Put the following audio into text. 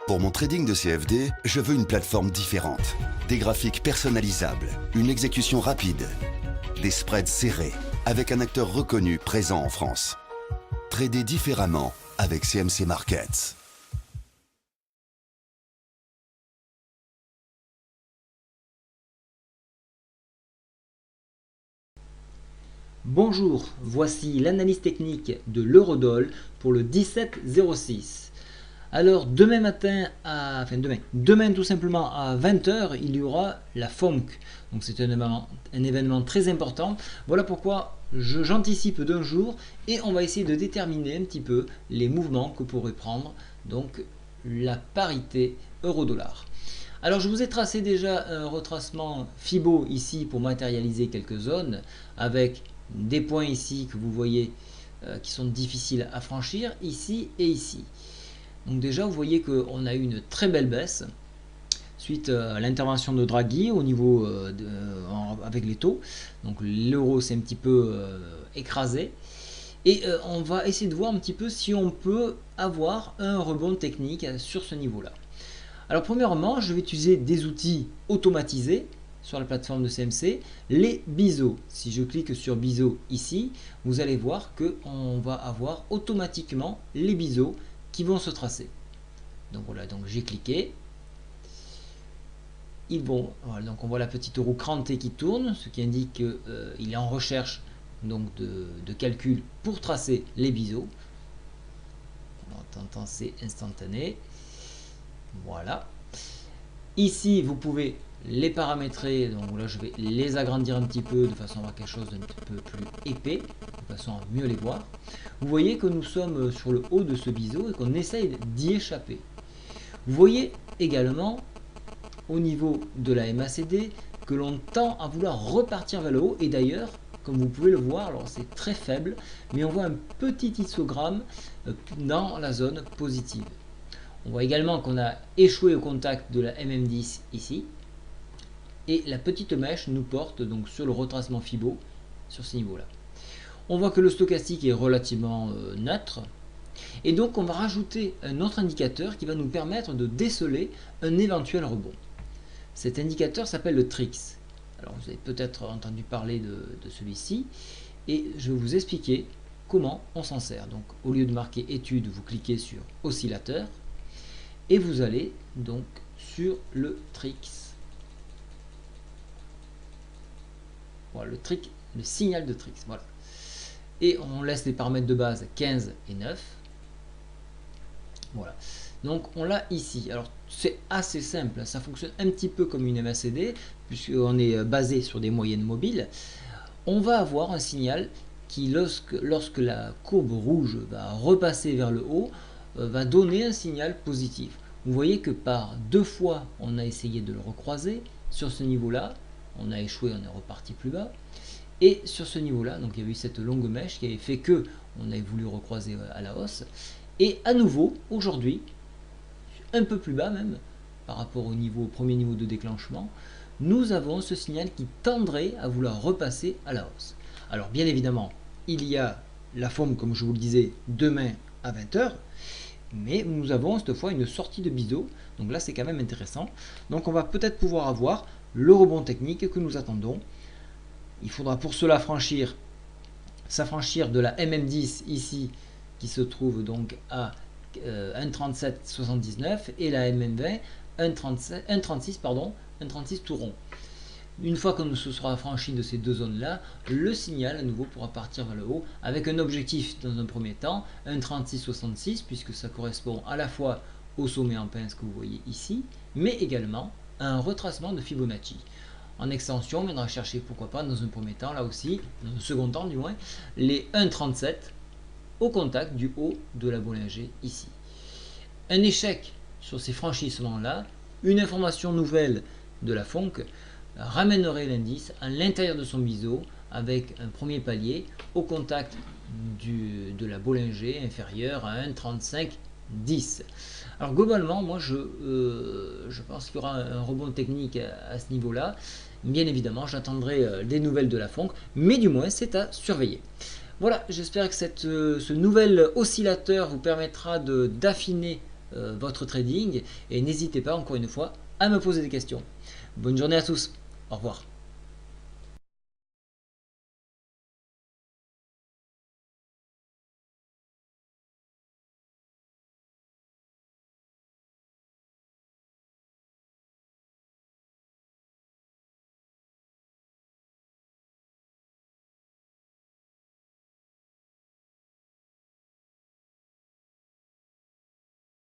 Pour mon trading de CFD, je veux une plateforme différente. Des graphiques personnalisables, une exécution rapide, des spreads serrés, avec un acteur reconnu présent en France. Trader différemment avec CMC Markets. Bonjour, voici l'analyse technique de l'Eurodoll pour le 17-06. Alors demain tout simplement à 20 h, il y aura la FOMC. Donc c'est un événement très important. Voilà pourquoi j'anticipe d'un jour et on va essayer de déterminer un petit peu les mouvements que pourrait prendre donc la parité euro-dollar. Alors je vous ai tracé déjà un retracement Fibo ici pour matérialiser quelques zones avec des points ici que vous voyez qui sont difficiles à franchir ici et ici. Donc déjà vous voyez qu'on a eu une très belle baisse suite à l'intervention de Draghi au niveau avec les taux. Donc l'euro s'est un petit peu écrasé. Et on va essayer de voir un petit peu si on peut avoir un rebond technique sur ce niveau-là. Alors premièrement, je vais utiliser des outils automatisés sur la plateforme de CMC, les biseaux. Si je clique sur biseaux ici, vous allez voir qu'on va avoir automatiquement les biseaux qui vont se tracer. Donc voilà, donc j'ai cliqué. Voilà, donc on voit la petite roue crantée qui tourne, ce qui indique qu'il est en recherche donc de calcul pour tracer les biseaux. C'est instantané. Voilà. Ici, vous pouvez les paramétrer. Donc là, je vais les agrandir un petit peu de façon à avoir quelque chose d'un petit peu plus épais, de façon à mieux les voir. Vous voyez que nous sommes sur le haut de ce biseau et qu'on essaye d'y échapper. Vous voyez également au niveau de la MACD que l'on tend à vouloir repartir vers le haut. Et d'ailleurs, comme vous pouvez le voir, alors c'est très faible, mais on voit un petit histogramme dans la zone positive. On voit également qu'on a échoué au contact de la MM10 ici. Et la petite mèche nous porte donc sur le retracement Fibo sur ce niveau-là. On voit que le stochastique est relativement neutre. Et donc on va rajouter un autre indicateur qui va nous permettre de déceler un éventuel rebond. Cet indicateur s'appelle le TRIX. Alors vous avez peut-être entendu parler de celui-ci. Et je vais vous expliquer comment on s'en sert. Donc au lieu de marquer étude, vous cliquez sur oscillateur. Et vous allez donc sur le TRIX. Voilà, le signal de TRIX. Voilà. Et on laisse les paramètres de base 15 et 9. Voilà. Donc on l'a ici. Alors c'est assez simple. Ça fonctionne un petit peu comme une MACD, puisqu'on est basé sur des moyennes mobiles. On va avoir un signal qui, lorsque la courbe rouge va repasser vers le haut, va donner un signal positif. Vous voyez que par deux fois, on a essayé de le recroiser. Sur ce niveau-là, on a échoué, on est reparti plus bas. Et sur ce niveau-là, donc il y avait eu cette longue mèche qui avait fait que on avait voulu recroiser à la hausse. Et à nouveau, aujourd'hui, un peu plus bas même, par rapport au premier niveau de déclenchement, nous avons ce signal qui tendrait à vouloir repasser à la hausse. Alors bien évidemment, il y a la FOMC, comme je vous le disais, demain à 20 h. Mais nous avons cette fois une sortie de biseau. Donc là, c'est quand même intéressant. Donc on va peut-être pouvoir avoir le rebond technique que nous attendons. Il faudra pour cela s'affranchir de la MM10 ici, qui se trouve donc à 1,3779 et la MM20 1,36 tout rond. Une fois qu'on se sera affranchi de ces deux zones-là, le signal à nouveau pourra partir vers le haut avec un objectif dans un premier temps, 1,3666, puisque ça correspond à la fois au sommet en pince que vous voyez ici, mais également à un retracement de Fibonacci. En extension, on viendra chercher, pourquoi pas, dans un premier temps, là aussi, dans un second temps du moins, les 1,37 au contact du haut de la Bollinger ici. Un échec sur ces franchissements-là, une information nouvelle de la FOMC, ramènerait l'indice à l'intérieur de son biseau avec un premier palier au contact de la Bollinger inférieure à 1,3510. Alors globalement, moi je pense qu'il y aura un rebond technique à ce niveau-là. Bien évidemment, j'attendrai des nouvelles de la FOMC, mais du moins c'est à surveiller. Voilà, j'espère que ce nouvel oscillateur vous permettra d'affiner votre trading et n'hésitez pas encore une fois à me poser des questions. Bonne journée à tous, au revoir.